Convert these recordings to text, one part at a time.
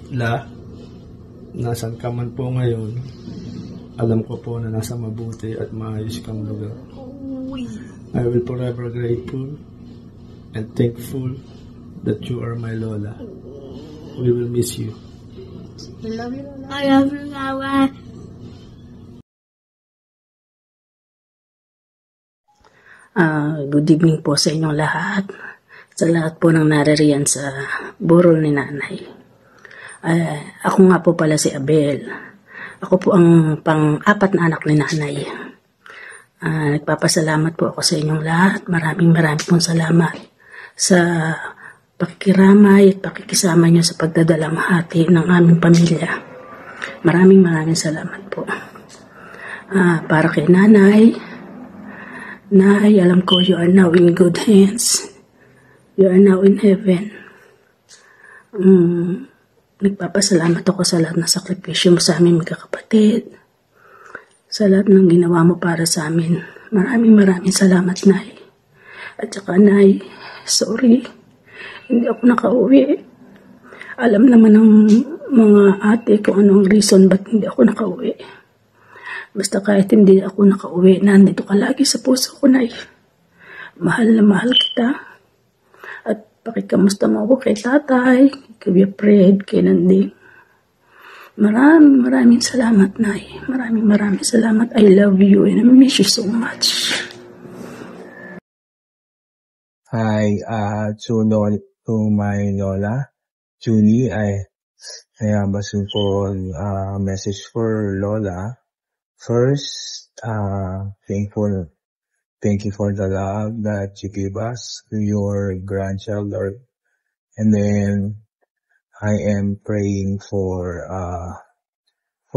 La, nasan ka man po ngayon, alam ko po na nasa mabuti at maayos kang lugar. I will forever grateful and thankful that you are my Lola. We will miss you. I love you, Lola. I love you, Lola. Good evening po sa inyong lahat. Sa lahat po ng naririyan sa burol ni Nanay. Ako nga po pala si Abel. Ako po ang pang-apat na anak ni Nanay. Nagpapasalamat po ako sa inyong lahat. Maraming pong salamat sa pakikiramay at pakikisama niyo sa pagdadalamhati ng aming pamilya. Maraming salamat po. Para kay Nanay, Nay, alam ko you are now in good hands. You are now in heaven. Nagpapasalamat ako sa lahat ng sakripisyo mo sa amin magkakapatid. Sa lahat ng ginawa mo para sa amin. Maraming salamat, Nay. At saka, Nay, sorry. Hindi ako nakauwi. Alam naman ng mga ate kung anong reason ba't hindi ako nakauwi. Basta kahit hindi ako nakauwi, nandito ka lagi sa puso ko, Nay. Mahal na mahal kita. At pakikamusta mo ako kay tatay, kay Fred, kay Nanding. Maraming salamat, Nay. Maraming salamat. I love you and I miss you so much. Hi, to my Lola, Julie. I have a simple message for Lola. First, thank you for the love that you give us to your grandchild, Lord. And then I am praying for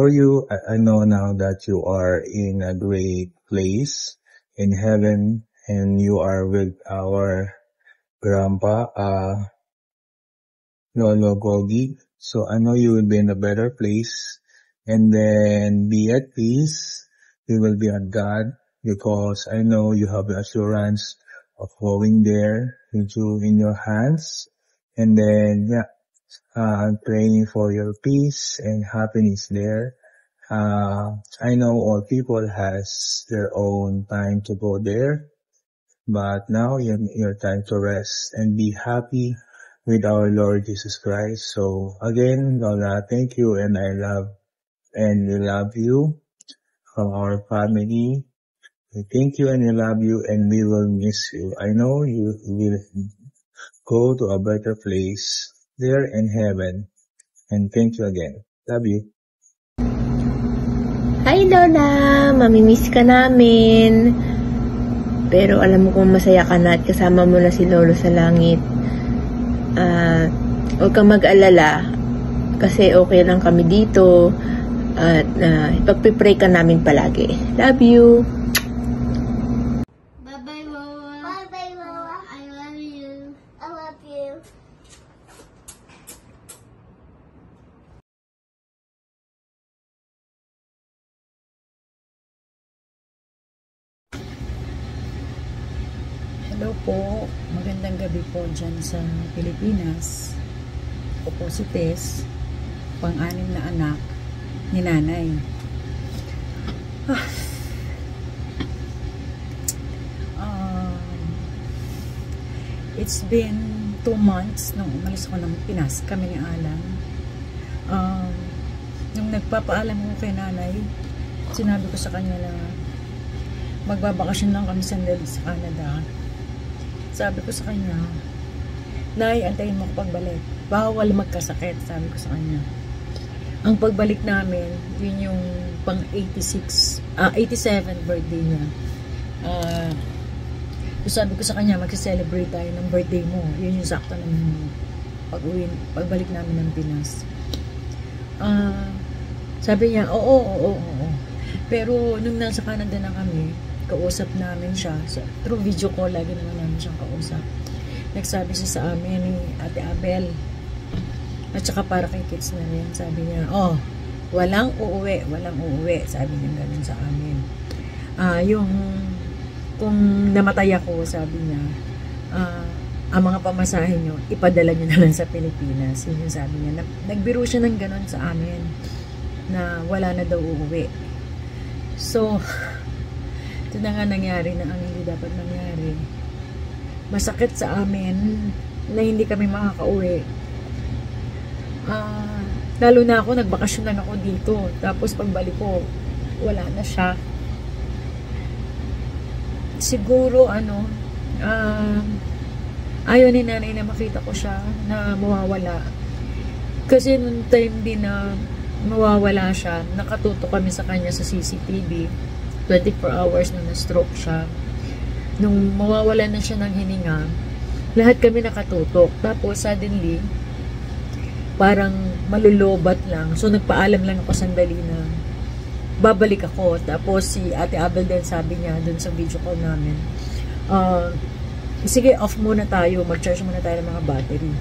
you. I know now that you are in a great place in heaven and you are with our grandpa, Lolo Gogi. So I know you will be in a better place. And then be at peace. We will be on God because I know you have the assurance of going there with you in your hands. And then, I'm praying for your peace and happiness there. I know all people has their own time to go there, but now your time to rest and be happy with our Lord Jesus Christ. So again, Lola, thank you and I love and we love you from our family. We thank you and we love you and we will miss you. I know you will go to a better place there in heaven. And thank you again. Love you. Hi, Lola! Mamimiss ka namin. Pero alam mo kung masaya ka na at kasama mo na si Lolo sa langit. Huwag kang mag-alala kasi okay lang kami dito. At ipagpipray ka namin palagi. Love you. Bye-bye, Lola. Bye-bye, Lola. I love you. I love you. Hello po. Magandang gabi po dyan sa Pilipinas. Ako po si Tess, pang-anim na anak ni Nanay. It's been 2 months nung umalis ako ng Pinas, kami ni Alan. Nung nagpapaalam ko kay Nanay, sinabi ko sa kanya na magbabakasyon lang kami sandali sa Canada. Sabi ko sa kanya, Nay, antayin mo ko pagbalik. Bawal magkasakit, sabi ko sa kanya. Ang pagbalik namin, yun yung pang 87 birthday niya. So sabi ko sa kanya, mag-celebrate tayo ng birthday mo. Yun yung sakto ng pagbalik namin ng Pinas. Sabi niya, oo. Pero nung nasa Canada na kami, kausap namin siya. So, through video call, lagi naman namin siyang kausap. Nagsabi siya sa amin ni Ate Abel. At saka para kay kids na rin, sabi niya, walang uuwi. Sabi niya ganun sa amin. Yung, kung namatay ako, sabi niya, ang mga pamasahe nyo, ipadala nyo na lang sa Pilipinas. Yun yung sabi niya. Nagbiro siya ng ganon sa amin na wala na daw uuwi. So, ito na nga nangyari na ang hindi dapat nangyari. Masakit sa amin na hindi kami makakauwi. Lalo na ako, nagbakasyon lang ako dito. Tapos pagbalik ko, wala na siya. Siguro, ayaw ni nanay na makita ko siya na mawawala. Kasi nung time din na mawawala siya, nakatuto kami sa kanya sa CCTV. 24 hours na na-stroke siya. Nung mawawala na siya ng hininga, lahat kami nakatutok. Tapos suddenly, parang malulobat lang. So nagpaalam lang ako sandali na babalik ako. Tapos si Ate Abel din sabi niya dun sa video call namin, sige, off muna tayo, mag-charge muna tayo ng mga battery.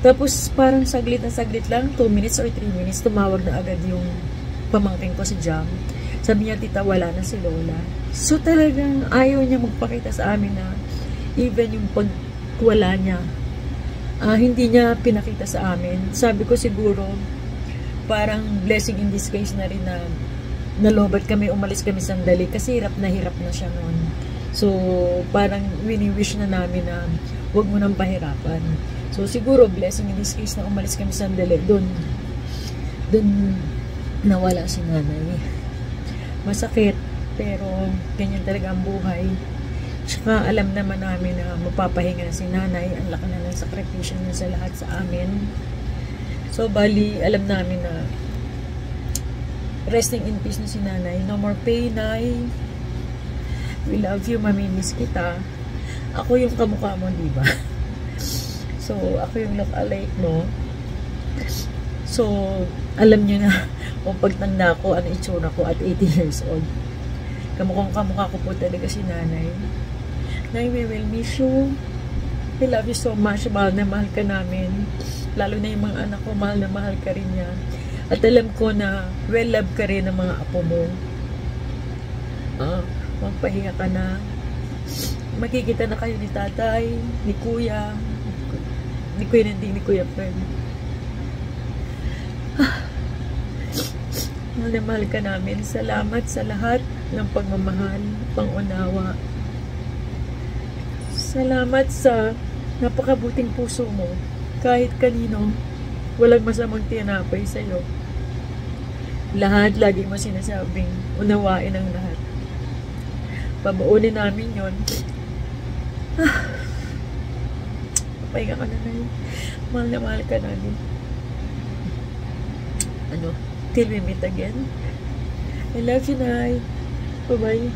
Tapos parang saglit na saglit lang, 2 minutes or 3 minutes, tumawag na agad yung pamangking ko si Jam. Sabi niya, tita, wala na si Lola. So talagang ayaw niya magpakita sa amin na even yung pagwala niya, hindi niya pinakita sa amin. Sabi ko siguro, parang blessing in disguise na rin na nalobat kami, umalis kami sandali kasi hirap na siya noon. So, parang wini-wish na namin na huwag mo nang pahirapan. So, siguro, blessing in this case na umalis kami sandali. Doon nawala si nanay. Masakit, pero ganyan talaga ang buhay. Tsaka alam naman namin na mapapahinga na si nanay. Ang laki na ng sakripisyo niya sa lahat sa amin. So, bali, alam namin na resting in peace na si nanay. No more pain, nay. We love you, mamimiss kita. Ako yung kamukha mo, diba? So, ako yung look-alike mo. So, alam nyo na kung pagtanda ko, ano itsura ko at 80 years old. Kamukha ko po talaga si nanay. Nay, we will miss you. We love you so much. Mahal na mahal ka namin. Lalo na yung mga anak ko, mahal na mahal ka rin niya. At alam ko na well-loved ka rin ng mga apo mo. Magpahinga ka na. Makikita na kayo ni tatay, ni kuya, ni kuya Fred. Mahal na mahal ka namin. Salamat sa lahat ng pagmamahal, pangunawa. Salamat sa napakabuting puso mo. Kahit kanino, walang masamang tinapay sa'yo. Lahat, lagi mo sinasabing, unawain ang lahat. Pabaunin namin yun. Pahinga ka na yun. Mahal na mahal ka namin. Till we meet again. I love you, Nay. Bye-bye.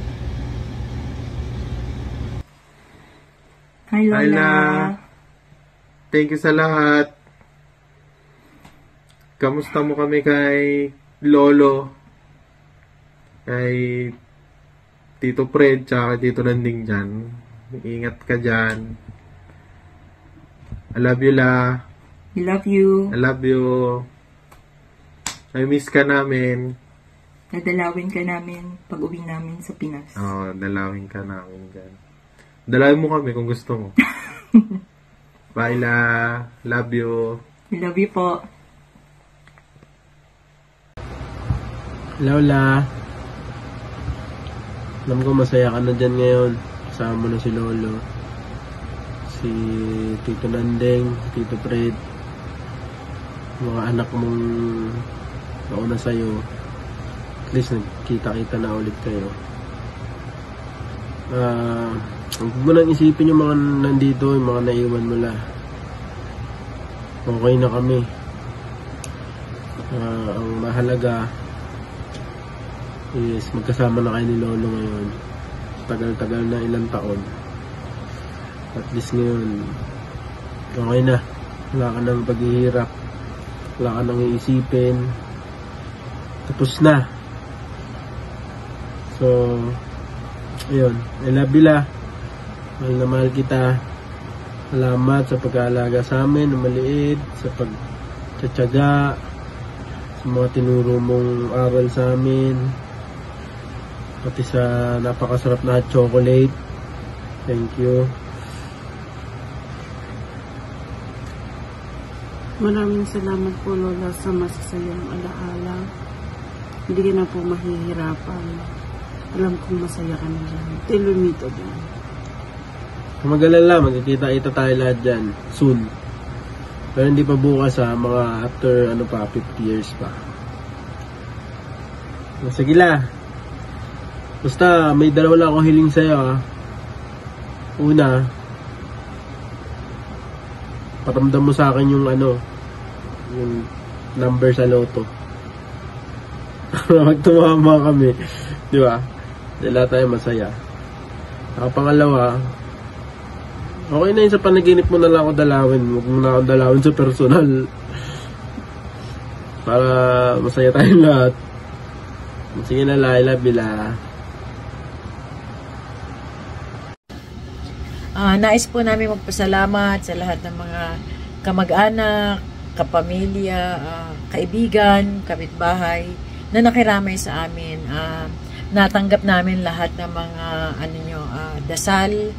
Hi, Lola. Thank you sa lahat. Kamusta mo kami kay Lolo? Kay Tito Fred, tsaka Tito Landing dyan. Ingat ka dyan. I love you, La. We love you. I love you. I miss ka namin. Dadalawin ka namin pag uwi namin sa Pinas. Oo, dalawin ka namin dyan. Dalawin mo kami kung gusto mo. Bye, La. Love you. We love you po. Lola. Alam ko masaya ka na dyan ngayon. Kasama mo na si Lolo. Si Tito Nandeng, Tito Fred. Mga anak mong nauna sa'yo. At least nagkita-kita na ulit kayo. Huwag mo nang isipin yung mga nandito, yung mga naiwan mo lang. Okay na kami. Ang mahalaga is magkasama na kayo ni Lolo ngayon. Tagal-tagal na, ilang taon. At least ngayon, okay na. Wala ka nang paghihirap. Wala ka nang iisipin. Tapos na. So, ayun. I love you, La. Mahal na mahal kita. Salamat sa pag-aalaga sa amin na maliit, sa pagtsatsaga, sa mga tinuro mong aral sa amin, pati sa napakasarap na chocolate. Thank you. Maraming salamat po, Lola, sa masasayang alaala. Hindi ka na po mahihirapan. Alam kong masaya ka na dyan. Till we meet again. Mag-alala, magkikita-kita tayo lahat dyan. Soon. Pero hindi pa bukas ha, mga after 50 years pa. Sige la. Basta may dalawa lang akong hiling sa'yo ha. Una, paramdam mo sa akin yung yung number sa loto. Magtumama kami. Di ba? Dala tayo masaya. Pangalawa, okay na yun sa panaginip mo na lang ako dalawin. Huwag mo na ako dalawin sa personal. Para masaya tayong lahat. Sige na, Laila, Bila. Nais po namin magpasalamat sa lahat ng mga kamag-anak, kapamilya, kaibigan, kapitbahay na nakiramay sa amin. Natanggap namin lahat ng mga dasal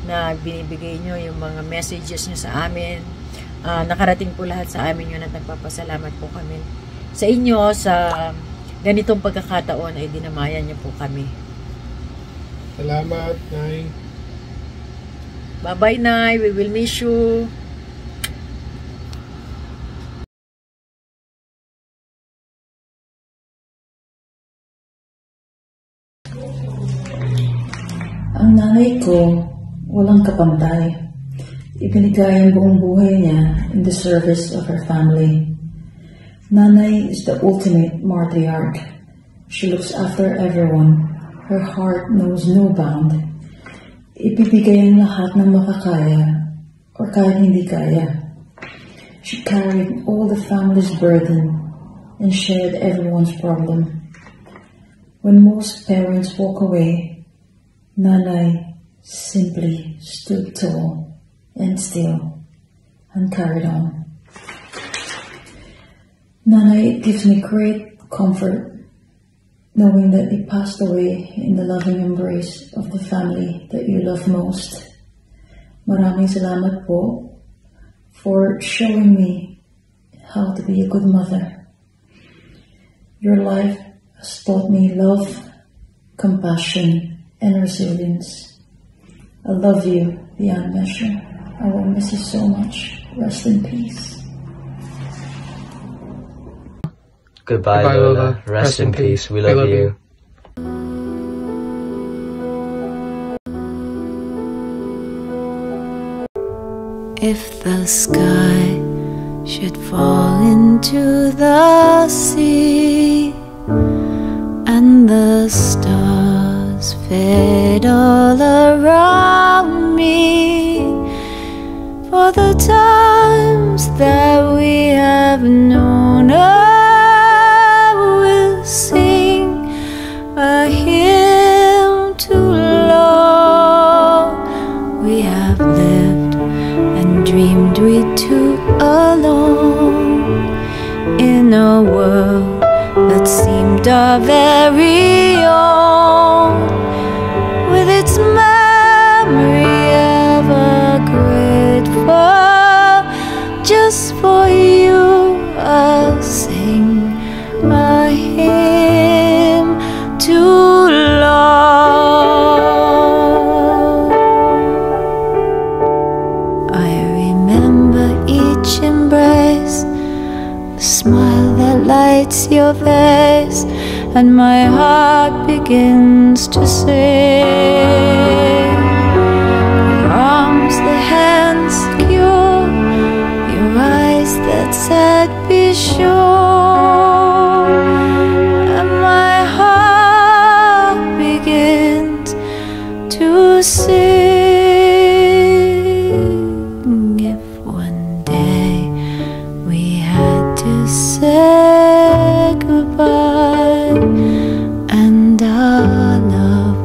na binibigay nyo, yung mga messages nyo sa amin. Nakarating po lahat sa amin yun at nagpapasalamat po kami sa inyo. Sa ganitong pagkakataon ay dinamayan nyo po kami. Salamat, Nay. Bye-bye, Nay. We will miss you. Ang nanay ko, walang kapantay. Ibinigay ang buong buhay niya in the service of her family. Nanay is the ultimate matriarch. She looks after everyone. Her heart knows no bound. Ibibigay ang lahat ng makakaya or kahit hindi kaya. She carried all the family's burden and shared everyone's problem. When most parents walk away, Nanay simply stood tall and still and carried on. Nanay, it gives me great comfort knowing that you passed away in the loving embrace of the family that you love most. Maraming salamat po for showing me how to be a good mother. Your life has taught me love, compassion, and resilience. I love you beyond measure. I will miss you so much. Rest in peace. Goodbye, Lola. Rest in peace. We love you. If the sky should fall into the sea and the stars fade all around me, for the times that we have known, I will sing a hymn to Lord. We have lived and dreamed we two alone in a world that seemed our very own, with its memory ever grateful. Just for you I'll sing a hymn to Lord. I remember each embrace, the smile that lights your face, and my heart begins to sing. Your arms, the hands secure, your eyes that said be sure, and my heart begins to sing. If one day we had to say goodbye and our love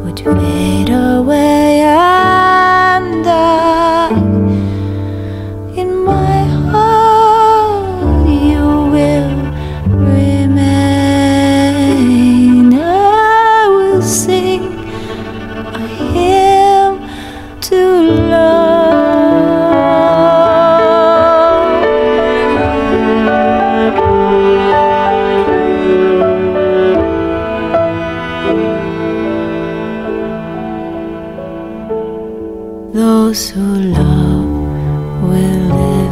would fade away, and in my heart you will remain. I will sing a hymn to love.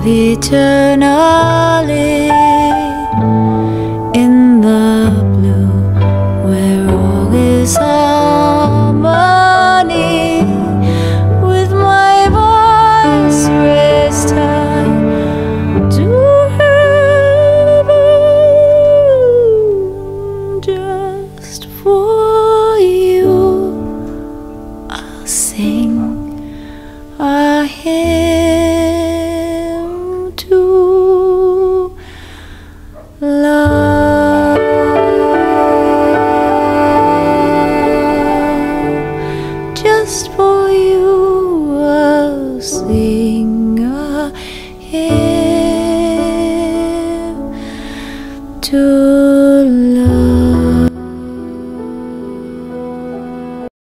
live eternally in the blue where all is harmony. With my voice raised high to heaven, just for you I'll sing a hymn to love. Just for you I'll sing a hymn to